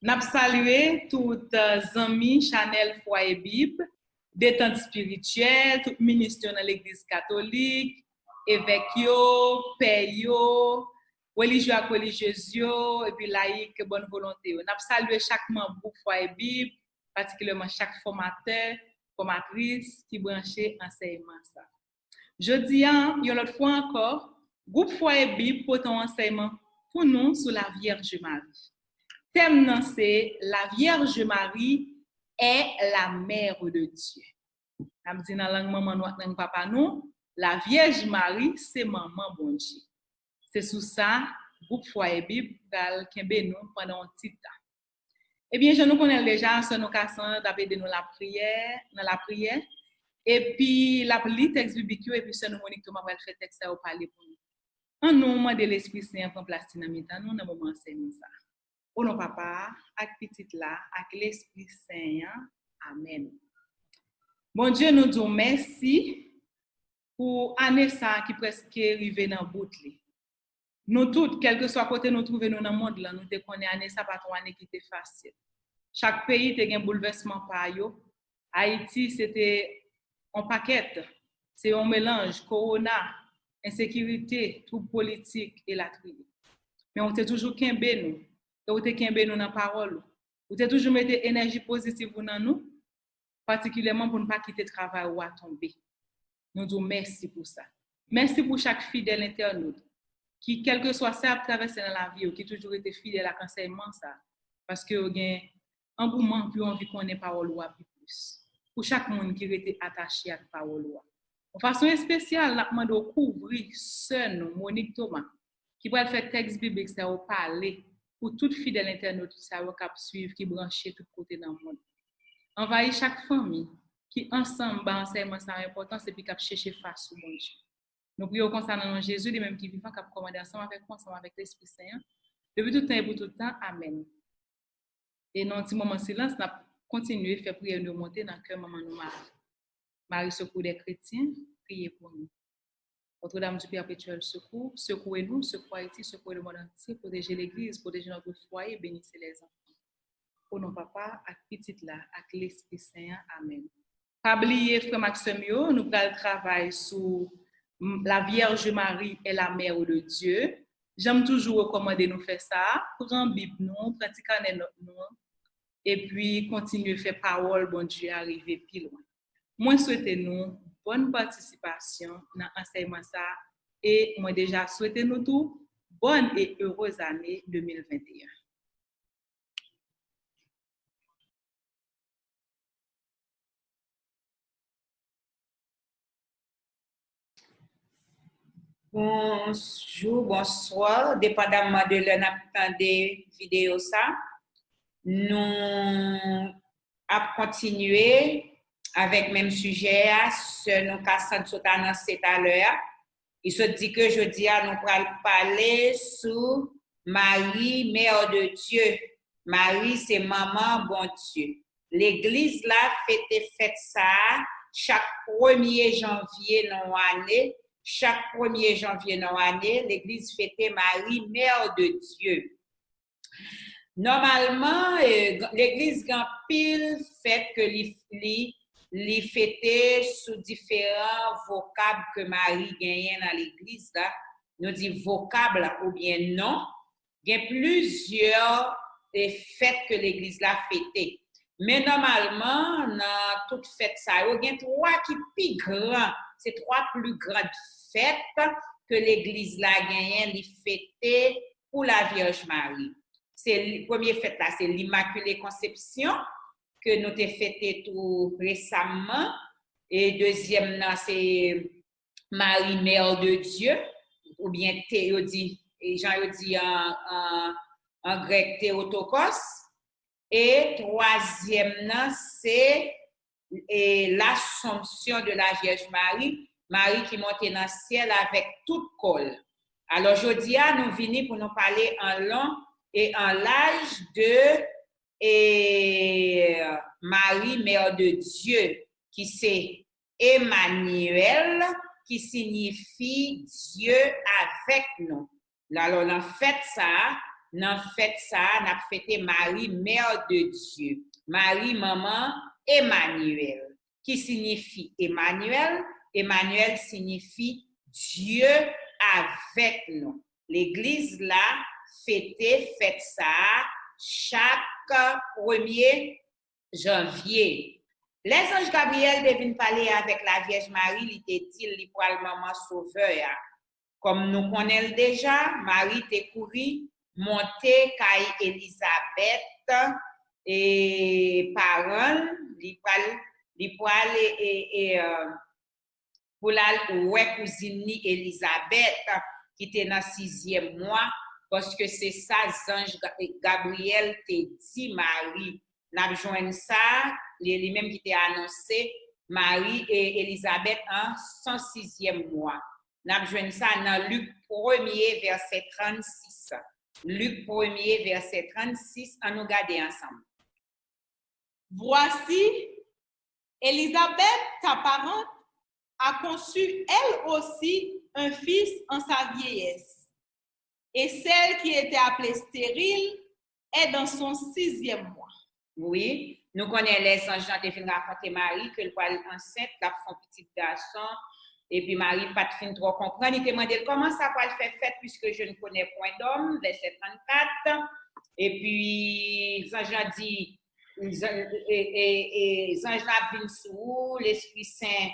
N'a salué toutes amis Chanel Foyer Bible, détente spirituelle, tout ministre dans l'église catholique, évêque yo, père yo, religieux et religieuse yo, et puis laïque, bonne volonté. N'a salué chaque membre du Foyer Bible, particulièrement chaque formateur, formatrice qui branché enseignement ça. Jeudi, une autre fois encore, groupe Foyer Bible porte un enseignement pour nous sur la Vierge Marie. Thème c'est la Vierge Marie est la mère de Dieu. Comme dit dans la langue maman nous papa nous, la Vierge Marie c'est maman bon Dieu. C'est sous ça groupe Foyer Bible gal kembe nous pendant un petit temps. Eh bien, je nous connais déjà sur nos cassons d'appeler nous la prière, dans la prière. Et puis la lit texte biblique et puis ce nous Monique Thomas va faire texte au parler pour nous. En nom de l'Esprit Saint prend place dans nous dans moment enseignement ça. Au nom papa, avec petite là, avec l'Esprit Saint. Amen. Bon Dieu, nous disons merci pour année ça qui presque arrivé dans bout là. Nous toutes, quel que soit côté nous trouver nous dans le monde là, nous te connaissons année ça pas ton année qui était facile. Chaque pays te un bouleversement par yo. Haïti c'était un paquet, c'est un mélange corona, insécurité, trouble politique et la tribu. Mais on était toujours kembe nous. Ou te kembe nous dans parole. Ou te toujours mettre énergie positive dans nous, particulièrement pour ne pas quitter le travail ou à tomber. Nous disons merci pour ça. Merci pour chaque fidèle internaute qui, quel que soit ça, a traversé dans la vie ou qui toujours été fidèle à l'enseignement ça. Parce que vous avez un moment plus envie qu'on ait parole ou plus. Pour chaque monde qui était attaché à la parole ou. De façon spéciale, nous demandons de couvrir seul Monique Thomas qui va faire texte biblique ça au parler pour toute fidèle internaute ça va suivre qui brancher tout côté dans le monde. Envahir chaque famille qui ensemble ba enseignement ça important c'est puis cap chercher face au bon Dieu. Nous prions concernant Jésus lui même qui vivant cap commander ensemble avec l'Esprit Saint depuis tout temps et pour tout temps. Amen. Et dans un petit moment de silence, nous continuer à faire prière nous monter dans le cœur maman nous Marie. Marie secours des chrétiens, priez pour nous. Notre-Dame du perpétuel secours, secouez-nous, secouez Haïti, secouez le monde entier, protégez l'Église, protégez notre foyer, bénissez les enfants. Au nom papa, à petite là, à l'Esprit Saint, amen. Pas oublier, frère Maxime, nous allons travailler sur la Vierge Marie est la mère de Dieu. J'aime toujours recommander nous faire ça, prendre Bible nous, pratiquer notre nom, et puis continuer à faire parole, bon Dieu, arriver plus loin. Moi, souhaitez nous bonne participation dans l'enseignement ça et moi déjà souhaitez nous tout bonne et heureuse année 2021. Bonjour, bonsoir, dépendamment de l'heure des vidéos ça. Nous avons continué avec le même sujet, ce nous cassons tout à l'heure. Il se dit que je dis à nous parler sur Marie, mère de Dieu. Marie, c'est maman, bon Dieu. L'église là fête ça chaque 1er janvier dans l'année. Chaque 1er janvier dans l'année, l'église fêtait Marie, mère de Dieu. Normalement, l'église grand pile fait que les fêter sous différents vocables que Marie gagne dans l'église là. Nous dit vocables ou bien non. Il y a plusieurs fêtes que l'église là fêtait. Mais normalement, dans toute fête ça, il y a 3 qui plus grands. C'est 3 plus grandes fêtes que l'église là gagne les fêter pour la Vierge Marie. C'est la première fête là, c'est l'Immaculée Conception que nous avons fêté tout récemment. Et deuxième là, c'est Marie, mère de Dieu, ou bien Théodie, et Jean dit en grec Théotokos. Et troisième là, c'est l'Assomption de la Vierge Marie, Marie qui monte dans le ciel avec toute col. Alors, aujourd'hui, nous venons pour nous parler en long et en large de Marie, mère de Dieu, qui c'est Emmanuel, qui signifie Dieu avec nous. Alors, en fait, ça, dans fête ça, n'a fêté Marie, mère de Dieu. Marie, maman, Emmanuel. Qui signifie Emmanuel? Emmanuel signifie Dieu avec nous. L'Église là, fête ça chaque 1er janvier. Les anges Gabriel deviennent parler avec la Vierge Marie, il te dit, il pour le maman sauveur. Comme nous connaissons déjà, Marie te couru, monter caille Elisabeth et parole, il pour aller pour la ouais cousine Elisabeth qui était dans 6e mois parce que c'est ça ange Gabriel te dit Marie n'a joint ça les mêmes qui t'a annoncé Marie et Elisabeth en 106e mois n'a joint ça dans Luc 1er verset 36 Luc 1er verset 36 on nous garder ensemble. Voici Élisabeth ta parente a conçu elle aussi un fils en sa vieillesse. Et celle qui était appelée stérile est dans son 6e mois. Oui, nous connaissons les anges qui ont raconté Marie que le poil enceinte, la font petit garçon, et puis Marie pas de fin trop comprendre. Il te demandé comment ça va faire fête puisque je ne connais point d'homme, verset 34. Et puis, les anges ont dit, les anges viennent sous, l'Esprit Saint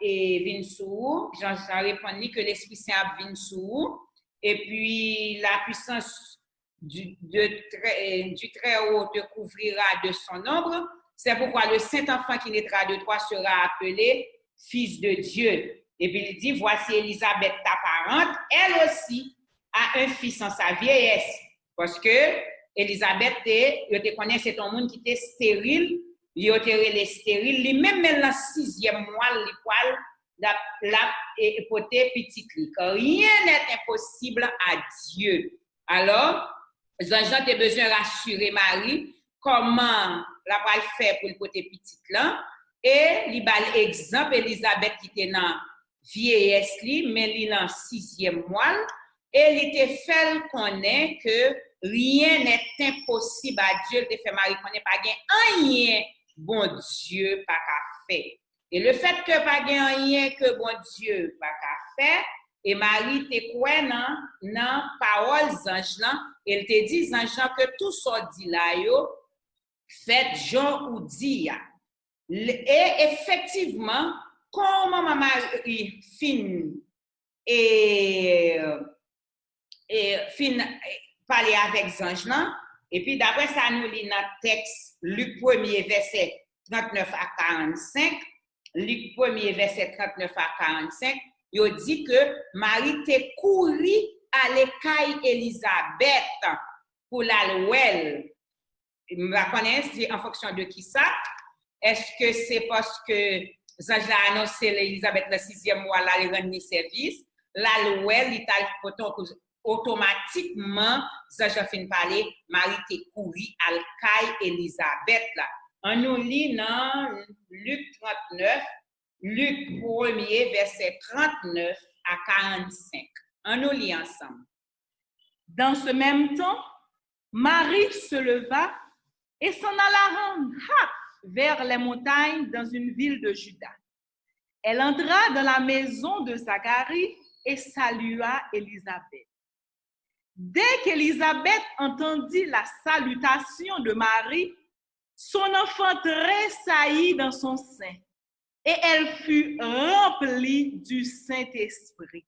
et vient sous, Jean répondu que l'Esprit Saint vient sous, et puis la puissance du Très-Haut te couvrira de son ombre. C'est pourquoi le Saint-Enfant qui naîtra de toi sera appelé Fils de Dieu. Et puis il dit, voici Élisabeth ta parente, elle aussi a un fils en sa vieillesse. Parce que Élisabeth, je te connais, c'est un monde qui était stérile, il était stérile, lui-même dans le 6e mois, la époté petite. Rien n'est impossible à Dieu. Alors, Jean a besoin de rassurer Marie comment la va faire pour le côté petite là. Et il va l'exemple Élisabeth qui était dans vieillesse, mais il est dans 6e mois. Et il te fait connaître que rien n'est impossible à Dieu. Il te fait Marie connaît pas rien bon Dieu pas qu'à faire. Et le fait que pas rien que bon Dieu pas qu'à faire, et Marie te quoi non parole ange là, elle te dit ange que tout ça dit là yo fait Jean ou dit. Et effectivement, comment Marie fin et fin parler avec ange là, et puis d'après ça nous lit dans texte Luc 1er verset 39 à 45, Luc 1er verset 39 à 45, il dit que Marie te couru à l'écaille Élisabeth pour la louer. Je la connais, c'est en fonction de qui ça. Est-ce que c'est parce que Zange a annoncé l'Élisabeth le 6e mois, là, elle rend service, la louer, il automatiquement, Zange a fin parler, Marie te couru à l'écaille Élisabeth là. On nous lit dans Luc 39, Luc 1er, verset 39 à 45. On nous lit ensemble. Dans ce même temps, Marie se leva et s'en alla rendre vers les montagnes dans une ville de Juda. Elle entra dans la maison de Zacharie et salua Élisabeth. Dès qu'Élisabeth entendit la salutation de Marie, son enfant tressaillit dans son sein et elle fut remplie du Saint-Esprit.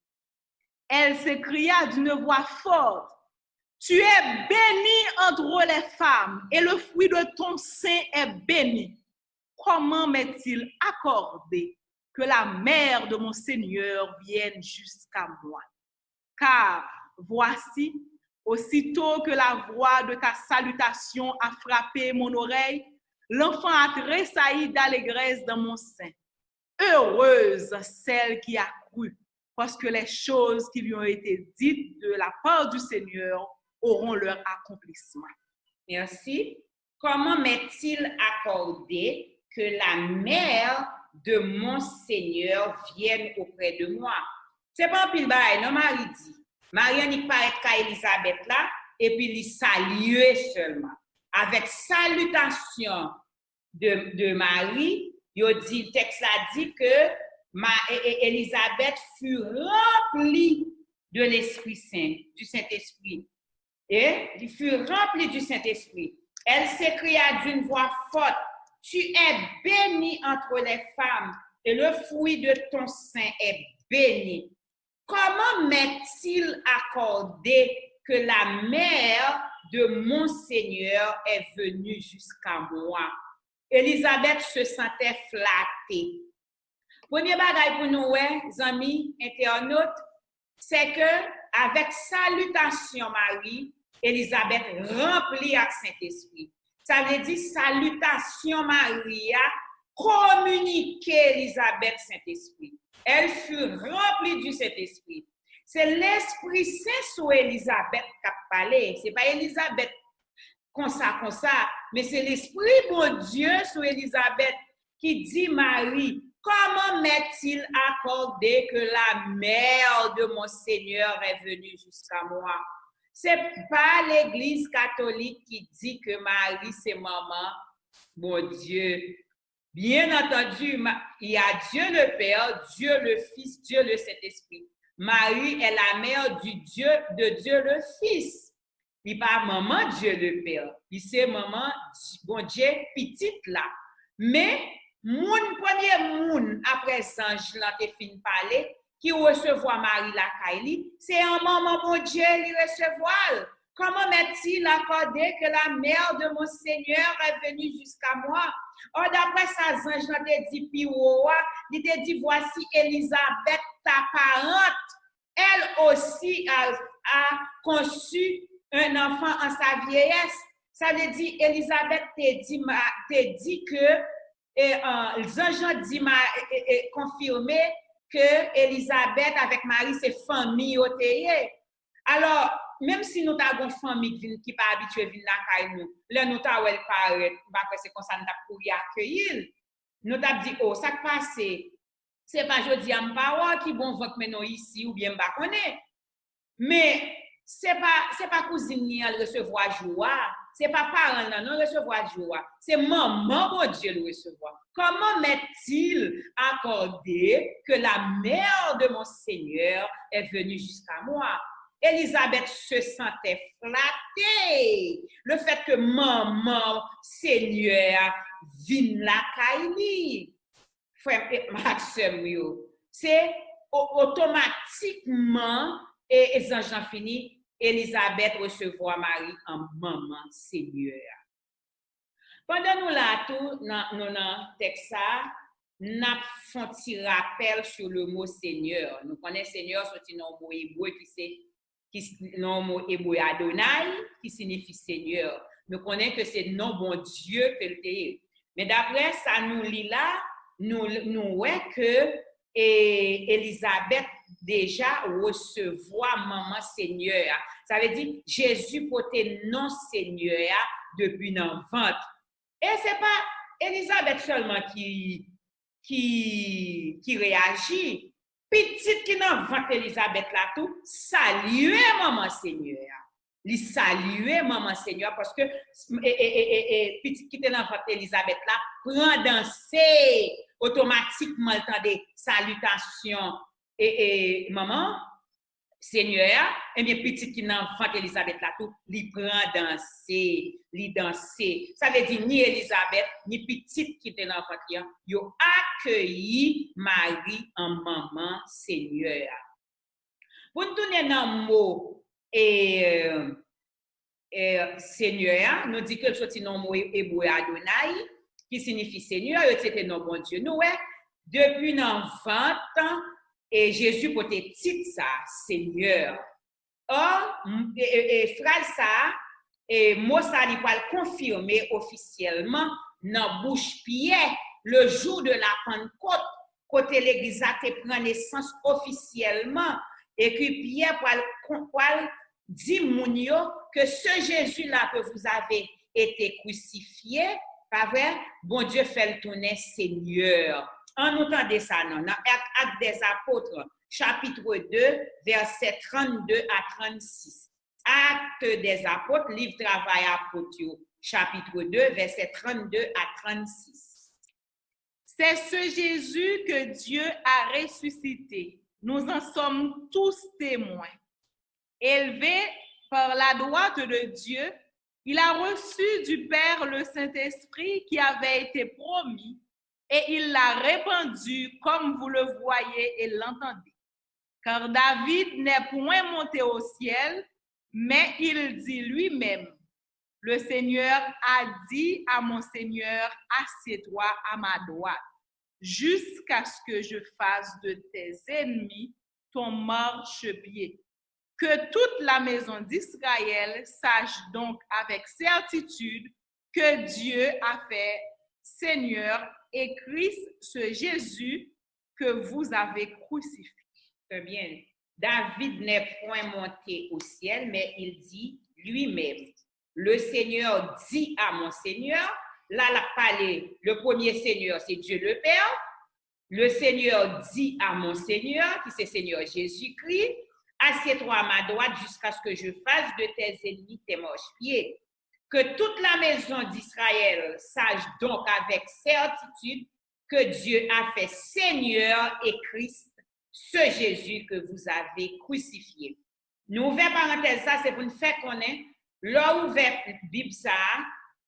Elle s'écria d'une voix forte, « Tu es bénie entre les femmes et le fruit de ton sein est béni. Comment m'est-il accordé que la mère de mon Seigneur vienne jusqu'à moi? Car voici, aussitôt que la voix de ta salutation a frappé mon oreille, l'enfant a tressailli d'allégresse dans mon sein. Heureuse celle qui a cru, parce que les choses qui lui ont été dites de la part du Seigneur auront leur accomplissement. » Merci. Comment m'est-il accordé que la mère de mon Seigneur vienne auprès de moi? C'est pas un pile bail, non, Marie dit. Marie paraît qu'à Elisabeth là, et puis il salue seulement. Avec salutation de Marie, le texte a dit que Elisabeth fut remplie de l'Esprit Saint, du Saint-Esprit. Et il fut remplie du Saint-Esprit. Elle s'écria d'une voix forte, « Tu es bénie entre les femmes, et le fruit de ton sein est béni. Comment m'est-il accordé que la mère de mon Seigneur est venue jusqu'à moi? » Elisabeth se sentait flattée. Premier bagage pour nous, amis internautes, c'est que avec salutation Marie, Elisabeth remplie avec Saint-Esprit. Ça veut dire salutation Marie a communiqué Elisabeth Saint-Esprit. Elle fut remplie du Saint-Esprit. C'est l'Esprit Saint sur Elisabeth qui a parlé. Ce n'est pas Elisabeth comme ça, mais c'est l'Esprit bon Dieu sur Elisabeth qui dit Marie, comment m'est-il accordé que la mère de mon Seigneur est venue jusqu'à moi? Ce n'est pas l'Église catholique qui dit que Marie, c'est maman, mon Dieu. Bien entendu, il y a Dieu le Père, Dieu le Fils, Dieu le Saint-Esprit. Marie est la mère de Dieu le Fils. Il pas maman Dieu le Père. Il c'est maman bon Dieu petite là. Mais premier moun après ange là te fin parler qui recevoir Marie la Kaili, c'est un maman bon Dieu lui recevoir. Comment m'est-il accordé que la mère de mon Seigneur est venue jusqu'à moi? Or, d'après ça, ange là te dit piwoa, il te dit voici Elisabeth ta parente. Elle aussi a conçu un enfant en sa vieillesse. Ça veut dire, Elisabeth te dit que, les anges dit confirmé que Elisabeth avec Marie, c'est famille au théâtre. Alors, même si nous avons une famille qui n'est pas habituée à venir là, nous, là, nous avons elle paraît, c'est comme ça, nous avons pour y accueillir. Nous avons dit, oh, ça passe, c'est pas je dis à m'pawa qui bon ventre maintenant ici ou bien m'pa connaît. Mais c'est pas cousine ni elle recevoir joie, c'est pas parent non recevoir joie, c'est maman bon Dieu le recevoir. Comment m'est-il accordé que la mère de mon Seigneur est venue jusqu'à moi? Elisabeth se sentait flattée. Le fait que maman Seigneur vienne la caille. Frère Maxime, c'est automatiquement, et les anges fini, Elisabeth recevoir Marie en maman Seigneur. Pendant nous là, tout, dans le texte, nous avons un petit rappel sur le mot Seigneur. Nous connaissons Seigneur, c'est un mot hébreu mot Adonai, qui signifie Seigneur. Nous connaissons que c'est le nom bon Dieu que le. Mais d'après ça, nous lit là, nous voyons que Elisabeth déjà recevoir maman Seigneur. Ça veut dire Jésus portait non Seigneur depuis dans ventre. Et c'est pas Elisabeth seulement qui réagit. Petite qui dans ventre Elisabeth là tout, saluer maman Seigneur. Lui saluer maman Seigneur parce que petite qui était dans ventre Elisabeth là, prend danser automatiquement le temps des salutations et maman Seigneur, et bien petite qui n'a pas Elisabeth là tout, lui prend danser, lui danser. Ça veut dire ni Elisabeth ni petite qui était dans l'enfant, yo accueilli Marie en maman Seigneur. Pour nous tourner dans le mot Seigneur, nous dit que c'est un mot hébreu Adonai qui signifie Seigneur, c'était non bon Dieu. Nous depuis dans 20 ans et Jésus portait petit ça, Seigneur. Or, phrase ça, et mot ça, il va le confirmer officiellement dans bouche Pierre le jour de la Pentecôte, côté l'église a pris naissance officiellement, et que Pierre va dire mounio que ce Jésus-là que vous avez été crucifié, pas vrai? Bon Dieu fait le tourner Seigneur. En entendez ça, non? Dans Actes des Apôtres, chapitre 2, versets 32 à 36. Actes des Apôtres, livre Travail Apôtres, chapitre 2, versets 32 à 36. C'est ce Jésus que Dieu a ressuscité. Nous en sommes tous témoins. Élevé par la droite de Dieu, il a reçu du Père le Saint-Esprit qui avait été promis et il l'a répandu comme vous le voyez et l'entendez. Car David n'est point monté au ciel, mais il dit lui-même, le Seigneur a dit à mon Seigneur, assieds-toi à ma droite, jusqu'à ce que je fasse de tes ennemis ton marchepied. Que toute la maison d'Israël sache donc avec certitude que Dieu a fait Seigneur et Christ, ce Jésus que vous avez crucifié. Très bien. David n'est point monté au ciel, mais il dit lui-même, le Seigneur dit à mon Seigneur, là, la parlé, le premier Seigneur, c'est Dieu le Père. Le Seigneur dit à mon Seigneur, qui c'est Seigneur Jésus-Christ, assieds-toi à ma droite jusqu'à ce que je fasse de tes ennemis tes marchepieds. Que toute la maison d'Israël sache donc avec certitude que Dieu a fait Seigneur et Christ, ce Jésus que vous avez crucifié. Nous ouvrons parenthèse, ça c'est pour nous faire connaître, là où la Bible ça,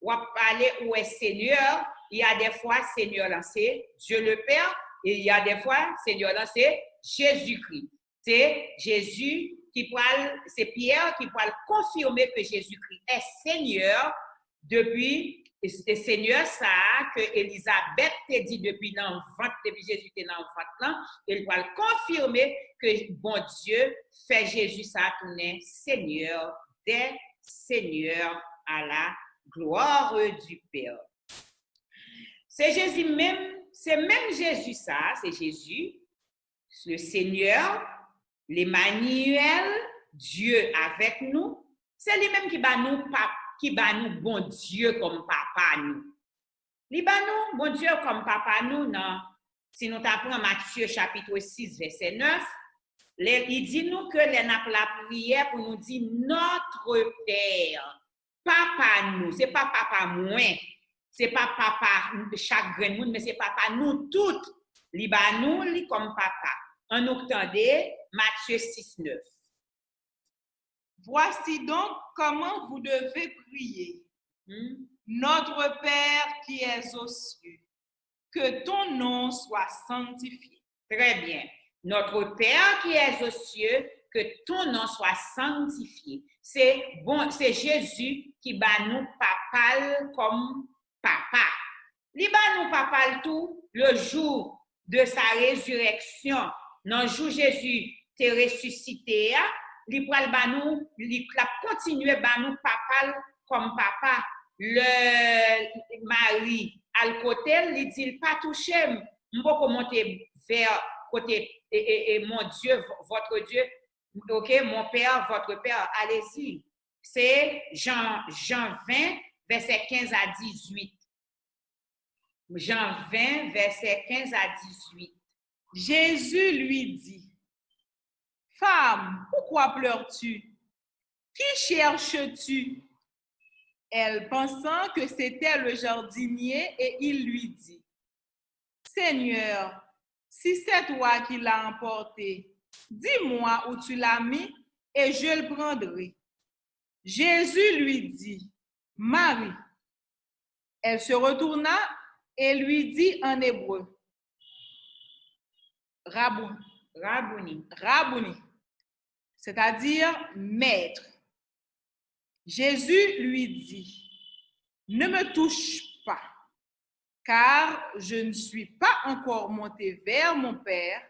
ou à parler où est Seigneur, il y a des fois Seigneur là c'est Dieu le Père, et il y a des fois Seigneur là c'est Jésus-Christ. C'est Jésus qui parle, c'est Pierre qui parle confirmer que Jésus-Christ est Seigneur depuis, c'est Seigneur ça que Élisabeth t'a dit depuis dans le ventre, depuis Jésus était dans le ventre là, il parle confirmer que bon Dieu fait Jésus ça tourner Seigneur des Seigneurs à la gloire du Père. C'est Jésus même, c'est même Jésus ça, c'est Jésus, le Seigneur, l'Emmanuel, Dieu avec nous, c'est lui-même qui bat nous bon Dieu comme papa nous. Il bat nous bon Dieu comme papa nous, non. Si nous t'apprenons Matthieu chapitre 6, verset 9, il dit nous que les n'a la prière pour nous dire notre Père, papa nous, c'est pas papa moi, c'est pas papa chaque grain monde, mais c'est papa nous toutes. Il bat nous comme papa. En entendez Matthieu 6, 9. Voici donc comment vous devez prier. Notre Père qui es aux cieux, que ton nom soit sanctifié. Très bien. Notre Père qui es aux cieux, que ton nom soit sanctifié. C'est bon, c'est Jésus qui bat nous papa comme papa. Il bat nous papa tout le jour de sa résurrection. Dans le jour Jésus t'est ressuscité, il a continué à nous papa comme papa. Le mari à le côté, il dit pas toucher, je peux monter vers côté et mon Dieu, votre Dieu, ok, mon Père, votre Père, allez-y. C'est Jean 20, verset 15 à 18. Jean 20, verset 15 à 18. Jésus lui dit, femme, pourquoi pleures-tu? Qui cherches-tu? Elle, pensant que c'était le jardinier, et il lui dit, Seigneur, si c'est toi qui l'as emporté, dis-moi où tu l'as mis et je le prendrai. Jésus lui dit, Marie. Elle se retourna et lui dit en hébreu, Rabouni, c'est-à-dire maître. Jésus lui dit, ne me touche pas, car je ne suis pas encore monté vers mon Père,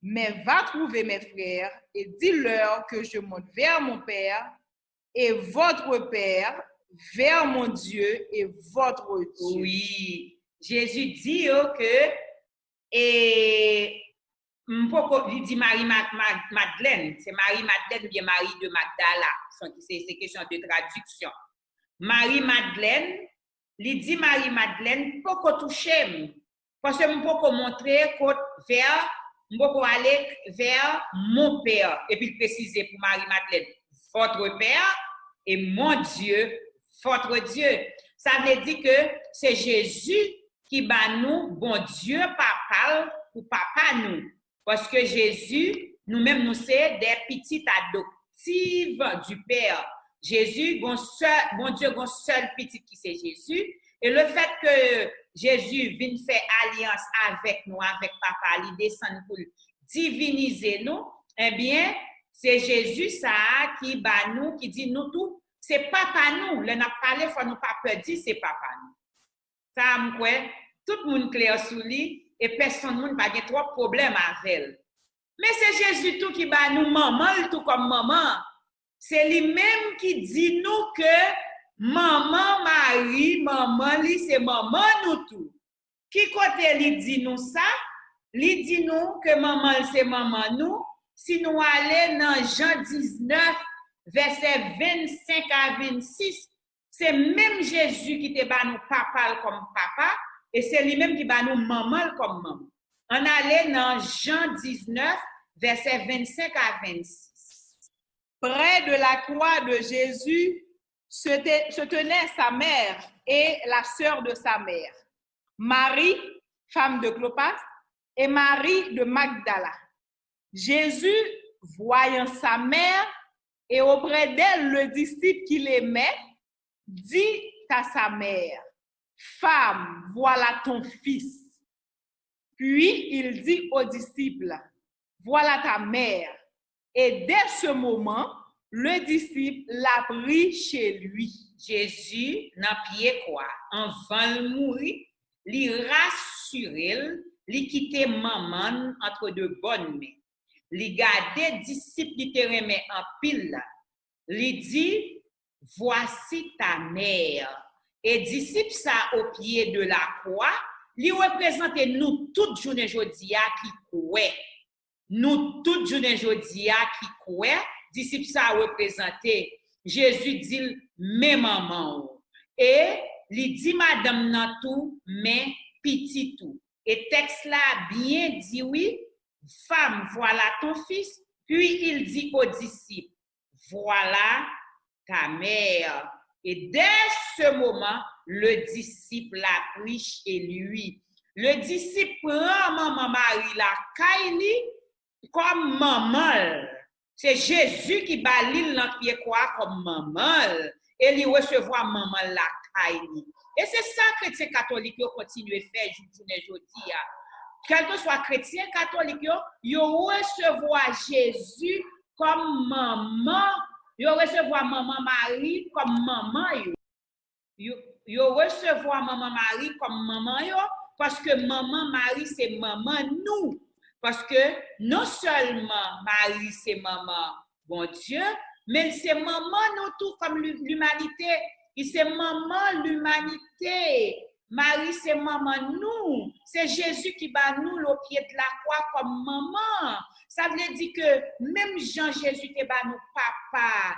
mais va trouver mes frères et dis-leur que je monte vers mon Père et votre Père, vers mon Dieu et votre Dieu. Oui, Jésus dit que, et il dit Marie-Madeleine, c'est Marie-Madeleine ou bien Marie de Magdala, c'est question de traduction. Marie-Madeleine, il dit Marie-Madeleine, pourquoi toucher? Parce que je peux montrer vers, je peux aller vers mon Père. Et puis préciser pour Marie-Madeleine, votre Père et mon Dieu, votre Dieu. Ça veut dire que c'est Jésus qui bat nous, bon Dieu, papa, ou papa nous. Parce que Jésus, nous-mêmes, nous sommes des petites adoptives du Père. Jésus, bon Dieu, bon seul petit qui c'est Jésus. Et le fait que Jésus vienne faire alliance avec nous, avec papa, il descend pour diviniser nous, eh bien, c'est Jésus ça qui bat nous, qui dit nous tout, c'est papa nous. Le n'a parlé, il faut nous pas peur dire c'est papa nous. Ça, moi, tout le monde clair sur lui et personne n'a pas trop de problème avec elle. Mais c'est Jésus tout qui bat nous maman, tout comme maman. C'est lui-même qui dit nous que maman Marie, maman lui, c'est maman nous tout. Qui côté lui dit nous ça? Lui dit nous que maman c'est maman nous. Si nous allons dans Jean 19, verset 25 à 26, c'est même Jésus qui te bat nous papa comme papa et c'est lui-même qui bat nous maman comme maman. On allait dans Jean 19, verset 25 à 26. Près de la croix de Jésus se tenait sa mère et la sœur de sa mère, Marie, femme de Clopas, et Marie de Magdala. Jésus, voyant sa mère et auprès d'elle le disciple qu'il aimait, dit à sa mère, « Femme, voilà ton fils. » Puis il dit aux disciples, « Voilà ta mère. » Et dès ce moment, le disciple l'a pris chez lui. Jésus, dans pied quoi, avant de mourir, il rassure, il quitte maman entre de bonnes mains. Il garde disciple qui te remet en pile. Il dit, voici ta mère. Et disciple ça au pied de la croix, il représente nous toute journée jodia qui couait. Nous toute journée jodia qui couait, disciple ça représenté. Jésus dit, mes mamans. Et il dit, madame nan tout, mais petit tout. Et texte là bien dit, oui, femme, voilà ton fils. Puis il dit aux disciples, voilà ta mère. Et dès ce moment, le disciple l'a pris chez lui. Le disciple prend maman Marie la Kaili comme maman. C'est Jésus qui balile dans pied quoi comme maman. Et il recevoir maman la Kaili. Et c'est ça que les chrétiens catholiques continuent à faire aujourd'hui. Quel que soit chrétien catholique, ils recevoir Jésus comme maman. Ils recevoir maman Marie comme maman. Ils recevoir maman Marie comme maman parce que maman Marie c'est maman nous. Parce que non seulement Marie c'est maman bon Dieu, mais c'est maman nous tout comme l'humanité. Et c'est maman l'humanité. Marie c'est maman nous. C'est Jésus qui bat nous au pied de la croix comme maman. Ça veut dire que même Jean-Jésus te bat nous papa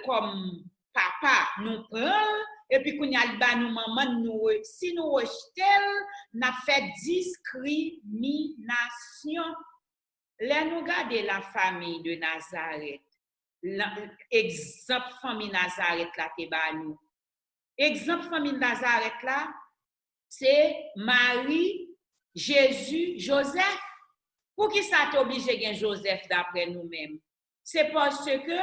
comme papa nous prend. Et puis, quand il y a le nous maman, nous, si nous rejetons, nous fait discrimination. Là, nous regardons la famille de Nazareth. L'exemple famille Nazareth là, te ba nous. Exemple famille Nazareth là, c'est Marie, Jésus, Joseph. Pour qui ça t'oblige à Joseph d'après nous-mêmes? C'est parce que,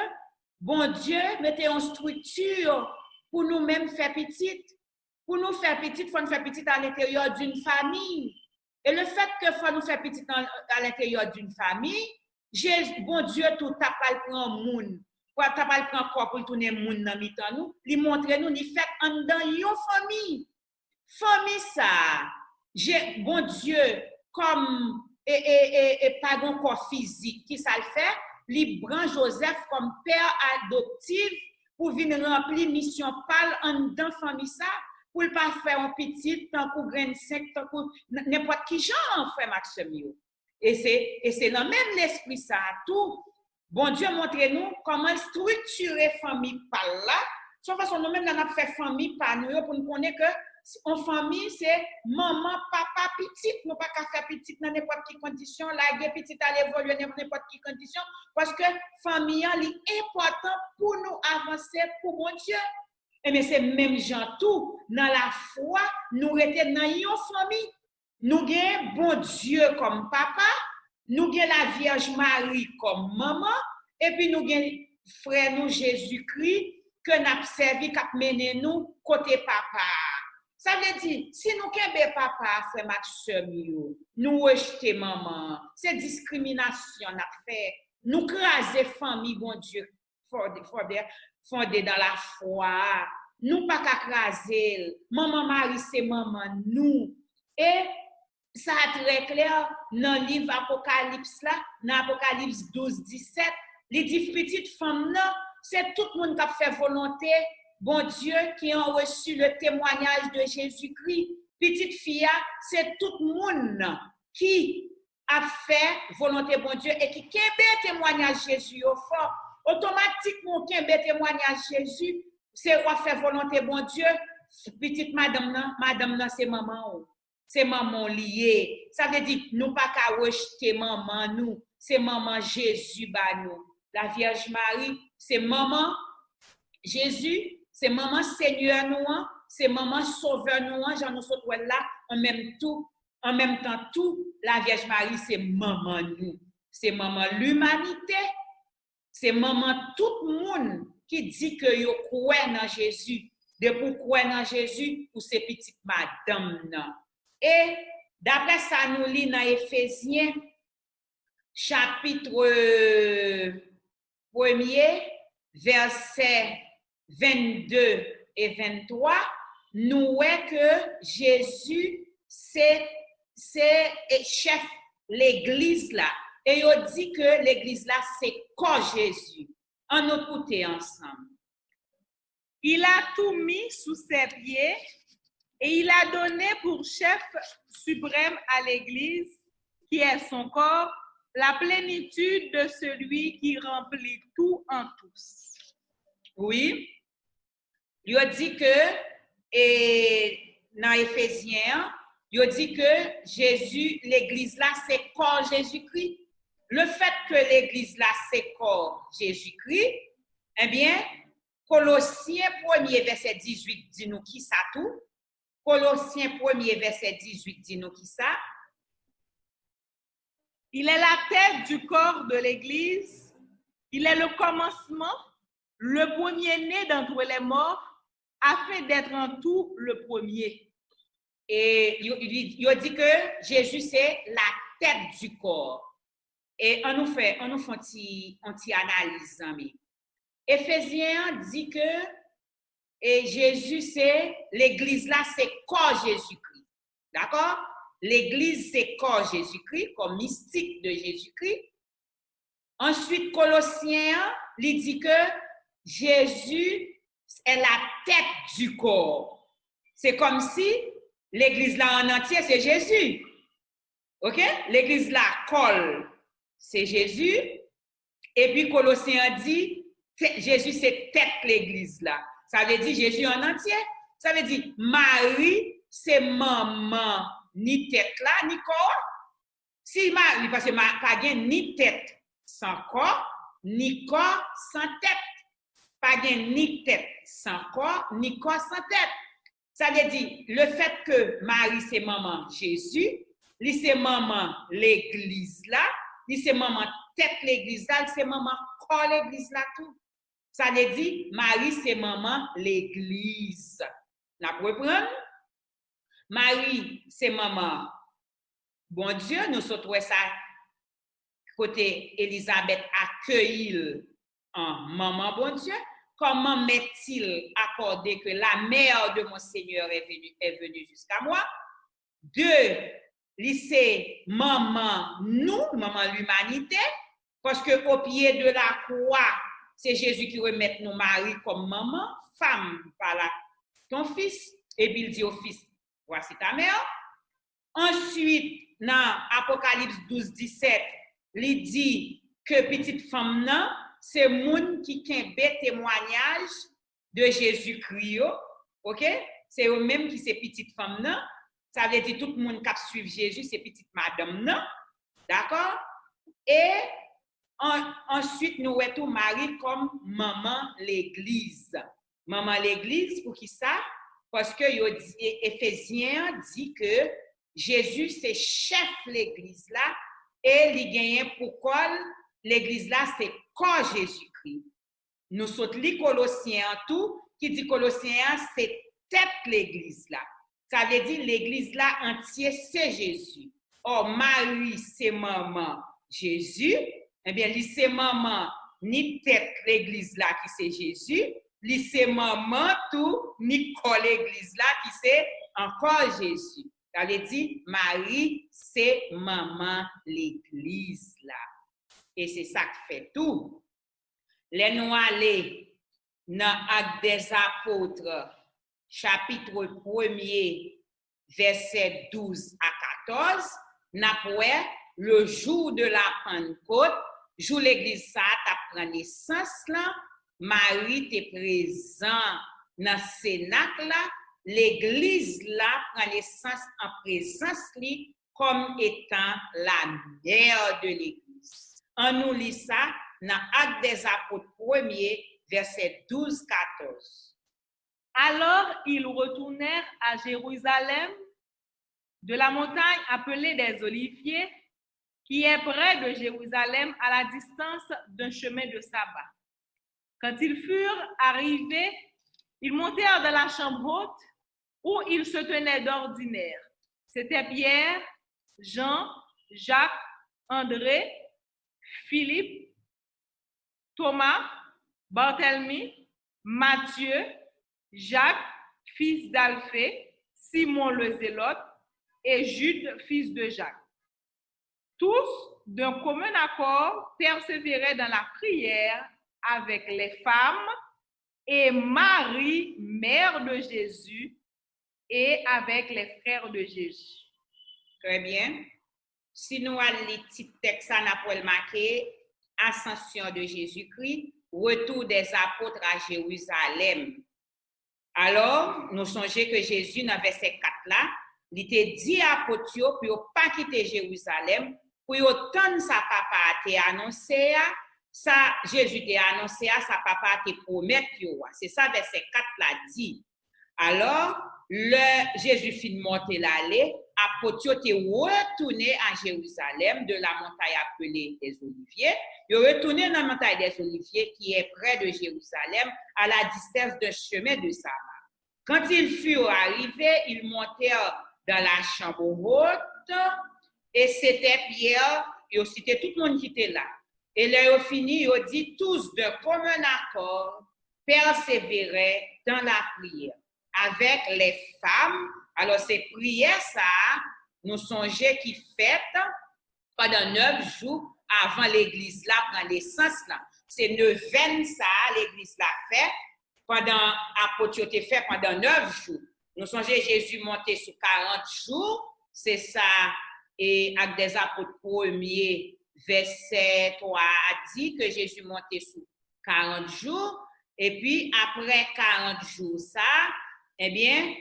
bon Dieu, mettez en structure pour nous-mêmes faire petite. Pour nous faire petite, il faut nous faire petite à l'intérieur d'une famille. Et le fait que faut nous faire petite à l'intérieur d'une famille, bon Dieu, tout t'a pas prendre monde. Pour t'a pas prendre quoi pour tourner monde dans mi-temps nous, lui montrer nous, lui fait en dans une famille. Famille ça, bon Dieu, comme et pas un corps physique, qui ça le fait, lui prend Joseph comme père adoptif pour venir remplir mission pâle en dans famille ça, pour ne pas faire un petit temps pour grain 5 temps pour n'importe qui genre frère Maxime. Et c'est dans même l'esprit ça tout. Bon Dieu montre-nous comment structurer famille par là. De toute façon nous même on a fait famille par nous pour nous connaître que en famille, c'est maman, papa, petite. Nous pas qu'à faire petite dans n'importe quelle condition. La petite à évoluer dans n'importe quelle condition. Parce que famille est important pour nous avancer pour mon Dieu. Et mais c'est même gens tout. Dans la foi, nous étions dans une famille. Nous avons bon Dieu comme papa. Nous avons la Vierge Marie comme maman. Et puis nous avons frère nous Jésus-Christ que nous avons servi, qui a mené nous côté papa. Ça veut dire, si nous avons papa, frère Maxime, nous rejetons maman, c'est discrimination à faire. Nous craser famille, bon Dieu, fondé dans la foi. Nous pas qu'à craser. Maman Marie, c'est maman, nous. Et ça est très clair dans le livre Apocalypse, là, dans Apocalypse 12, 17. Les 10 petites femmes, c'est tout le monde qui a fait volonté, bon Dieu, qui a reçu le témoignage de Jésus-Christ. Petite fille, c'est tout le monde qui a fait volonté, bon Dieu, et qui a témoignage Jésus au fort. Automatiquement, qui a témoignage Jésus, c'est quoi faire volonté, bon Dieu. Petite madame, c'est maman. C'est maman liée. Ça veut dire, nous pas qu'à rejeter maman, nous. C'est maman Jésus, bah nous. La Vierge Marie, c'est maman Jésus, c'est maman Seigneur nous, c'est maman Sauveur nous, j'en nous sommes là, en même temps, tout, la Vierge Marie, c'est maman nous. C'est maman l'humanité, c'est maman tout le monde qui dit que yo croit dans Jésus. De pour croire dans Jésus, pour ces petites madame. Et d'après ça, nous lit dans Éphésiens, chapitre 1er, versets 22 et 23, nous voyons que Jésus, c'est chef l'église là. Et il dit que l'église là, c'est corps Jésus. On nous écoute ensemble. Il a tout mis sous ses pieds et il a donné pour chef suprême à l'église, qui est son corps, la plénitude de celui qui remplit tout en tous. Oui. Il a dit que, et dans Éphésiens, il a dit que Jésus, l'église là, c'est corps Jésus-Christ. Le fait que l'église là, c'est corps Jésus-Christ, eh bien, Colossiens 1er verset 18 dit nous qui ça tout. Colossiens 1er verset 18 dit nous qui ça. Il est la tête du corps de l'Église. Il est le commencement, le premier-né d'entre les morts, afin d'être en tout le premier. Et il dit que Jésus, c'est la tête du corps. Et on nous fait une analyse. Éphésiens dit que et Jésus, c'est l'église là, c'est corps Jésus-Christ. D'accord? L'église, c'est corps Jésus-Christ, comme mystique de Jésus-Christ. Ensuite, Colossiens, il dit que Jésus est la tête du corps. C'est comme si l'église là en entier, c'est Jésus. OK? L'église là, colle, c'est Jésus. Et puis, Colossiens dit, Jésus, c'est tête l'église là. Ça veut dire Jésus en entier. Ça veut dire Marie, c'est maman, ni tête là, ni corps. Si Marie, parce que pas ni tête sans corps, ni corps sans tête. Pas ni tête sans corps, ni corps sans tête. Ça veut dire le fait que Marie, c'est maman Jésus, lui, c'est maman l'église là, lui, c'est maman tête l'église là, c'est maman corps l'église là tout. Ça veut dire, Marie, c'est maman l'église. Vous comprenez? Marie, c'est maman. Bon Dieu, nous sommes ça côté Élisabeth accueillit en maman, bon Dieu. Comment m'est-il accordé que la mère de mon Seigneur est venue jusqu'à moi? 2, c'est maman, nous, maman l'humanité, parce que au pied de la croix, c'est Jésus qui remet nos maris comme maman, femme, voilà, ton fils. Et puis il dit au fils, voici ta mère. Ensuite, dans Apocalypse 12, 17, il dit que petite femme, non, c'est moun qui a un témoignage de Jésus-Christ, ok? c'est eux-mêmes qui c'est petite femme non. Ça veut dire tout le monde qui suit Jésus, c'est petite madame non. D'accord? Et ensuite, nous mettons Marie comme maman l'église. Maman l'église, pour qui ça? Parce que Éphésiens dit que Jésus, c'est chef l'église là, et il gagne pourquoi l'église là, c'est corps Jésus-Christ. Nous sommes les Colossiens en tout, qui dit Colossiens, c'est tête l'église là. Ça veut dire l'église là entière, c'est Jésus. Or, Marie, c'est maman Jésus. Eh bien, c'est maman, ni tête l'église là qui c'est Jésus. C'est maman tout, ni corps l'église là qui c'est encore Jésus. Ça veut dire Marie, c'est maman l'église là. Et c'est ça qui fait tout. Les nous aller dans Actes des Apôtres, chapitre 1er, verset 12 à 14, n'après le jour de la Pentecôte, jour l'église ça t'a pris naissance là, Marie était présent dans cénacle là, l'église là prend naissance en présence li comme étant la mère de l'église. On nous lit ça dans Actes des Apôtres 1er, verset 12-14. Alors ils retournèrent à Jérusalem de la montagne appelée des Oliviers, qui est près de Jérusalem à la distance d'un chemin de sabbat. Quand ils furent arrivés, ils montèrent dans la chambre haute où ils se tenaient d'ordinaire. C'était Pierre, Jean, Jacques, André, Philippe, Thomas, Barthélemy, Matthieu, Jacques, fils d'Alphée, Simon le Zélote et Jude, fils de Jacques. Tous, d'un commun accord, persévéraient dans la prière avec les femmes et Marie, mère de Jésus, et avec les frères de Jésus. Très bien. Si nous allons les petits textes, on a marqué Ascension de Jésus-Christ, retour des apôtres à Jérusalem. Alors, nous songeons que Jésus, dans verset 4 là, il était dit à apôtres pour ne pas quitter Jérusalem, pour autant sa papa a annoncé, ça Jésus t'a annoncé, sa papa te promet. C'est ça verset 4 là dit. Alors, Jésus fit monter l'allée, apôtres te retourné à Jérusalem de la montagne appelée des Oliviers. Il est retourné dans la montagne des Oliviers qui est près de Jérusalem à la distance d'un chemin de sabbat. Quand ils furent arrivés, ils montèrent dans la chambre haute et c'était Pierre et aussi tout le monde qui était là. Et là, ils ont fini, ils ont dit tous de commun accord persévéraient dans la prière avec les femmes. Alors, ces prières, ça, nous songeons qui fêtent pendant 9 jours avant l'église là, prend naissance là. C'est 9 ça, l'église là fait. Pendant apôtre fait pendant 9 jours. Nous songeons Jésus monté sur 40 jours. C'est ça, et Actes des Apôtres 1er, verset 3 a dit que Jésus monté sur 40 jours. Et puis, après 40 jours, ça, eh bien,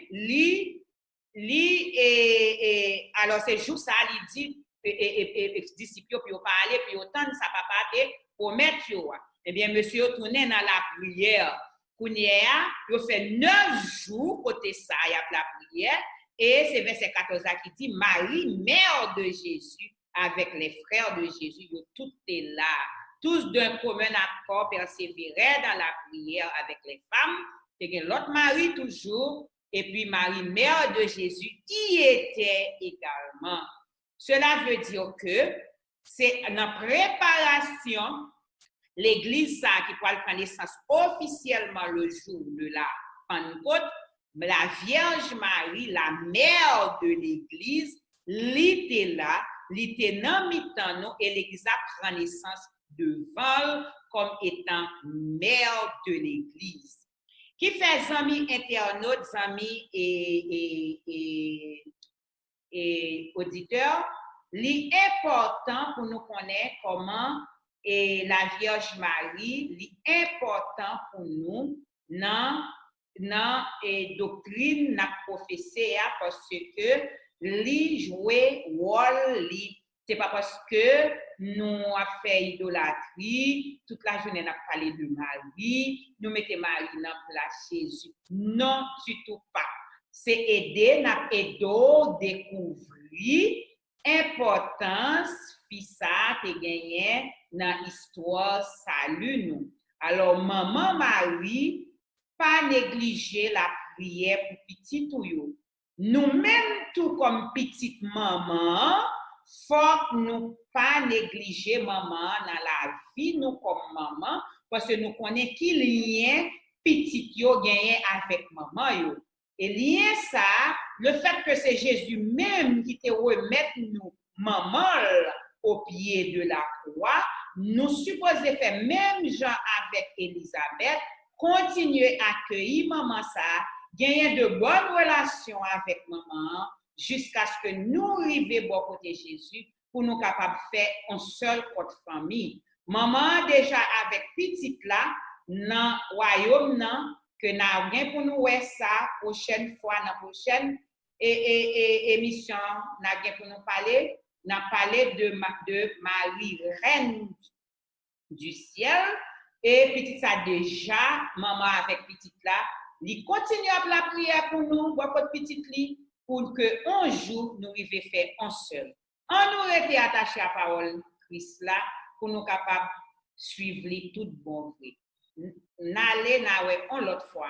alors ces jours, ça, il dit, disciples, puis parler, puis autant ça papa pour mettre, eh bien, monsieur, tourné dans la prière. Kounia, il fait 9 jours côté ça, il y a la prière, et c'est verset 14 qui dit Marie, mère de Jésus, avec les frères de Jésus, tout est là. Tous d'un commun accord persévéraient dans la prière avec les femmes, et l'autre Marie toujours, et puis Marie, mère de Jésus, y était également. Cela veut dire que c'est une préparation. L'église ça qui pourra prendre naissance officiellement le jour de la Pentecôte, la Vierge Marie, la mère de l'église, l'était là, l'était dans mi-temps nous et l'église a pris naissance devant comme étant mère de l'église. Qui fait amis internautes, amis et auditeurs, l'important pour nous connaître comment et la Vierge Marie, l'important pour nous dans nan et doctrine n'a professé parce que li jouer rôle li. C'est pas parce que nous a fait idolâtrie, toute la journée n'a parlé de Marie, nous mettons Marie dans place Jésus. Non, du tout pas. C'est aider, n'a aidé découvrir importance ça te gagné dans l'histoire salut nous. Alors maman Marie pas négliger la prière pour petit ou yo. Nous-mêmes tout comme petite maman, faut nous pas négliger maman dans la vie nous comme maman parce que nous connaissons qui lien petit yo gagné avec maman yo. Et lien ça, le fait que c'est Jésus même qui te remet nous maman au pied de la croix, nous supposons faire même genre avec Élisabeth, continuer à accueillir maman ça, gagner de bonnes relations avec maman, jusqu'à ce que nous arrivions bon côté Jésus pour nous capables de faire un seul côté famille. Maman déjà avec petite là, dans le royaume nan, que n'a rien pour nous ouais ça prochaine fois dans prochaine émission n'a rien pour nous parler. N'a parlé de Marie, reine du ciel, et petite ça déjà, maman avec petite là, il continue à la prière pour nous, votre petite li, pour que un jour nous arrivions faire un seul. On nous était attaché à la parole Christ là, pour nous capables de suivre tout bon vrai. N'allez, n'allez, on l'autre fois.